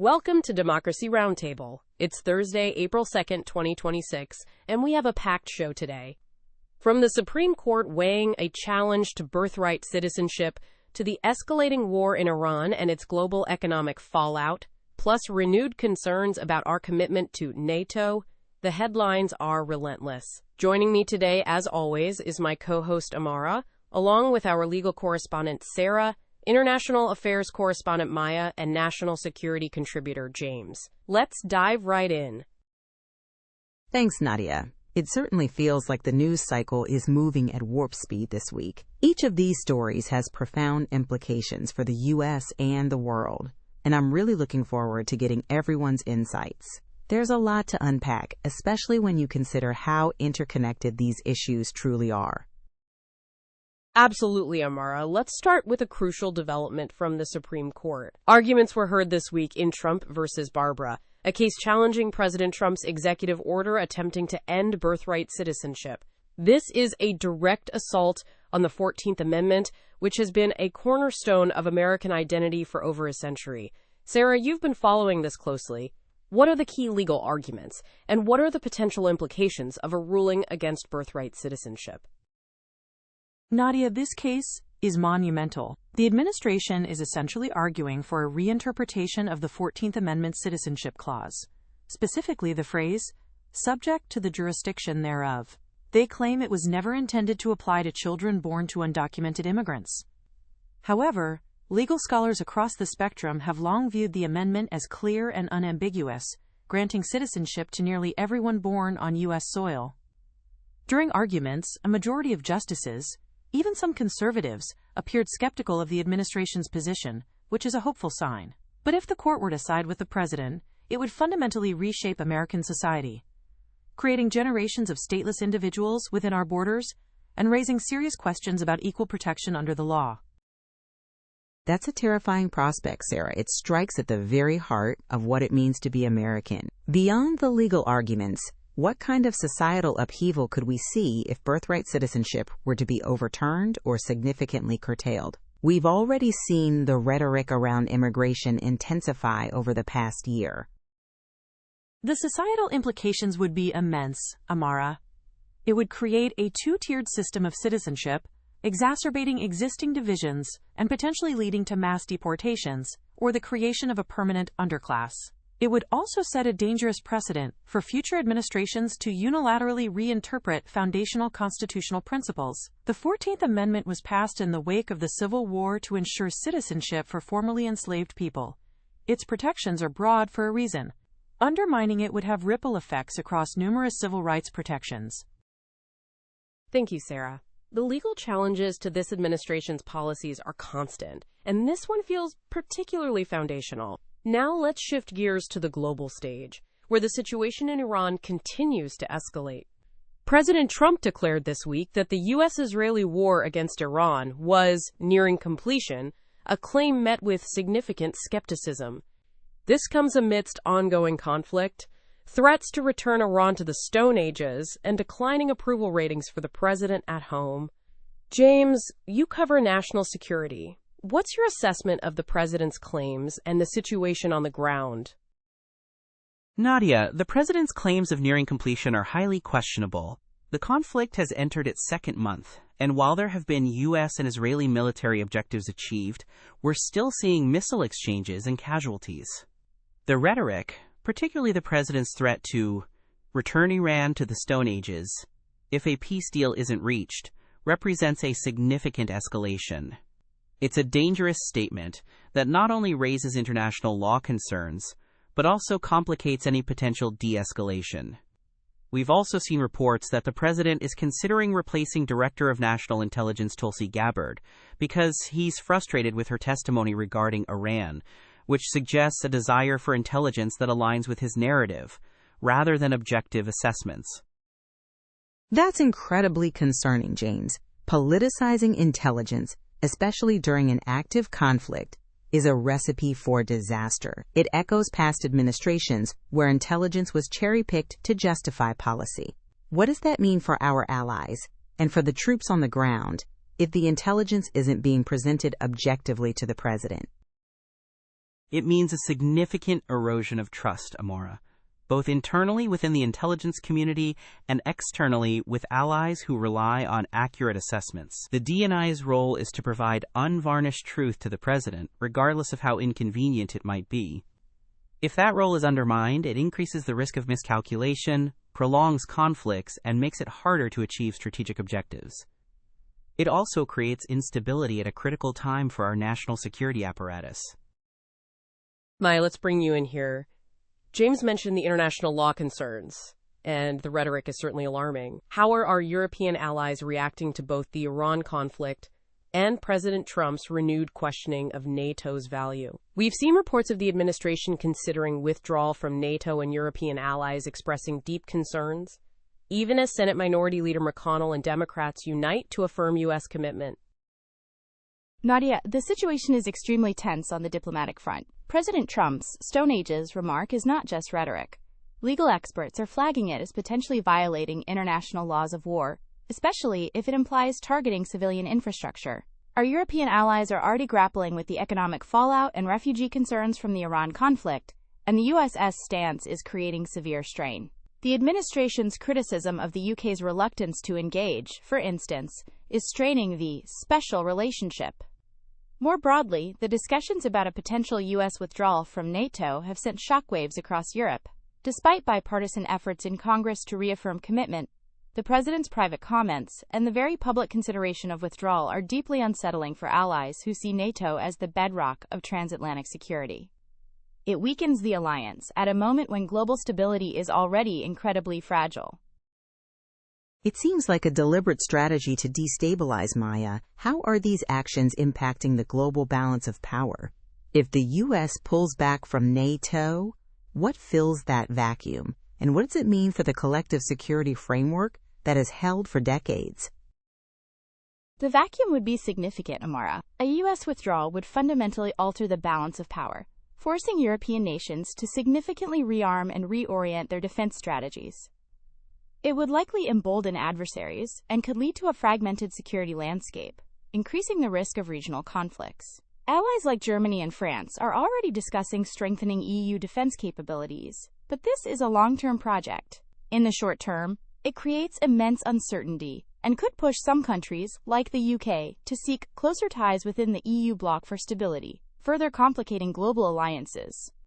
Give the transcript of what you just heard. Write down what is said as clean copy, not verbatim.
Welcome to Democracy Roundtable. It's Thursday, April 2nd, 2026, and we have a packed show today. From the Supreme Court weighing a challenge to birthright citizenship to the escalating war in Iran and its global economic fallout, plus renewed concerns about our commitment to NATO, the headlines are relentless. Joining me today, as always, is my co-host Amara, along with our legal correspondent Sarah, international affairs correspondent Maya, and national security contributor James. Let's dive right in. Thanks, Nadia. It certainly feels like the news cycle is moving at warp speed this week. Each of these stories has profound implications for the U.S. and the world, and I'm really looking forward to getting everyone's insights. There's a lot to unpack, especially when you consider how interconnected these issues truly are. Absolutely, Amara. Let's start with a crucial development from the Supreme Court. Arguments were heard this week in Trump versus Barbara, a case challenging President Trump's executive order attempting to end birthright citizenship. This is a direct assault on the 14th Amendment, which has been a cornerstone of American identity for over a century. Sarah, you've been following this closely. What are the key legal arguments, and what are the potential implications of a ruling against birthright citizenship? Nadia, this case is monumental. The administration is essentially arguing for a reinterpretation of the 14th Amendment Citizenship Clause, specifically the phrase, subject to the jurisdiction thereof. They claim it was never intended to apply to children born to undocumented immigrants. However, legal scholars across the spectrum have long viewed the amendment as clear and unambiguous, granting citizenship to nearly everyone born on U.S. soil. During arguments, a majority of justices, even some conservatives, appeared skeptical of the administration's position, which is a hopeful sign. But if the court were to side with the president, it would fundamentally reshape American society, creating generations of stateless individuals within our borders and raising serious questions about equal protection under the law. That's a terrifying prospect, Sarah. It strikes at the very heart of what it means to be American. Beyond the legal arguments, what kind of societal upheaval could we see if birthright citizenship were to be overturned or significantly curtailed? We've already seen the rhetoric around immigration intensify over the past year. The societal implications would be immense, Amara. It would create a two-tiered system of citizenship, exacerbating existing divisions and potentially leading to mass deportations or the creation of a permanent underclass. It would also set a dangerous precedent for future administrations to unilaterally reinterpret foundational constitutional principles. The 14th Amendment was passed in the wake of the Civil War to ensure citizenship for formerly enslaved people. Its protections are broad for a reason. Undermining it would have ripple effects across numerous civil rights protections. Thank you, Sarah. The legal challenges to this administration's policies are constant, and this one feels particularly foundational. Now let's shift gears to the global stage, where the situation in Iran continues to escalate. President Trump declared this week that the U.S.-Israeli war against Iran was nearing completion, a claim met with significant skepticism. This comes amidst ongoing conflict, threats to return Iran to the Stone Ages, and declining approval ratings for the president at home. James, you cover national security. What's your assessment of the president's claims and the situation on the ground? Nadia, the president's claims of nearing completion are highly questionable. The conflict has entered its second month, and while there have been U.S. and Israeli military objectives achieved, we're still seeing missile exchanges and casualties. The rhetoric, particularly the president's threat to return Iran to the Stone Ages if a peace deal isn't reached, represents a significant escalation. It's a dangerous statement that not only raises international law concerns, but also complicates any potential de-escalation. We've also seen reports that the president is considering replacing Director of National Intelligence Tulsi Gabbard because he's frustrated with her testimony regarding Iran, which suggests a desire for intelligence that aligns with his narrative, rather than objective assessments. That's incredibly concerning, James. Politicizing intelligence, especially during an active conflict, is a recipe for disaster. It echoes past administrations where intelligence was cherry-picked to justify policy. What does that mean for our allies and for the troops on the ground if the intelligence isn't being presented objectively to the president? It means a significant erosion of trust, Amora, both internally within the intelligence community and externally with allies who rely on accurate assessments. The DNI's role is to provide unvarnished truth to the president, regardless of how inconvenient it might be. If that role is undermined, it increases the risk of miscalculation, prolongs conflicts, and makes it harder to achieve strategic objectives. It also creates instability at a critical time for our national security apparatus. Maya, let's bring you in here. James mentioned the international law concerns, and the rhetoric is certainly alarming. How are our European allies reacting to both the Iran conflict and President Trump's renewed questioning of NATO's value? We've seen reports of the administration considering withdrawal from NATO and European allies expressing deep concerns, even as Senate Minority Leader McConnell and Democrats unite to affirm U.S. commitment. Nadia, the situation is extremely tense on the diplomatic front. President Trump's Stone Ages remark is not just rhetoric. Legal experts are flagging it as potentially violating international laws of war, especially if it implies targeting civilian infrastructure. Our European allies are already grappling with the economic fallout and refugee concerns from the Iran conflict, and the US's stance is creating severe strain. The administration's criticism of the UK's reluctance to engage, for instance, is straining the special relationship. More broadly, the discussions about a potential U.S. withdrawal from NATO have sent shockwaves across Europe. Despite bipartisan efforts in Congress to reaffirm commitment, the president's private comments and the very public consideration of withdrawal are deeply unsettling for allies who see NATO as the bedrock of transatlantic security. It weakens the alliance at a moment when global stability is already incredibly fragile. It seems like a deliberate strategy to destabilize Maya. How are these actions impacting the global balance of power? If the U.S. pulls back from NATO, what fills that vacuum? And what does it mean for the collective security framework that has held for decades? The vacuum would be significant, Amara. A U.S. withdrawal would fundamentally alter the balance of power, forcing European nations to significantly rearm and reorient their defense strategies. It would likely embolden adversaries and could lead to a fragmented security landscape, increasing the risk of regional conflicts. Allies like Germany and France are already discussing strengthening EU defense capabilities, but this is a long-term project. In the short term, it creates immense uncertainty and could push some countries, like the UK, to seek closer ties within the EU bloc for stability, further complicating global alliances.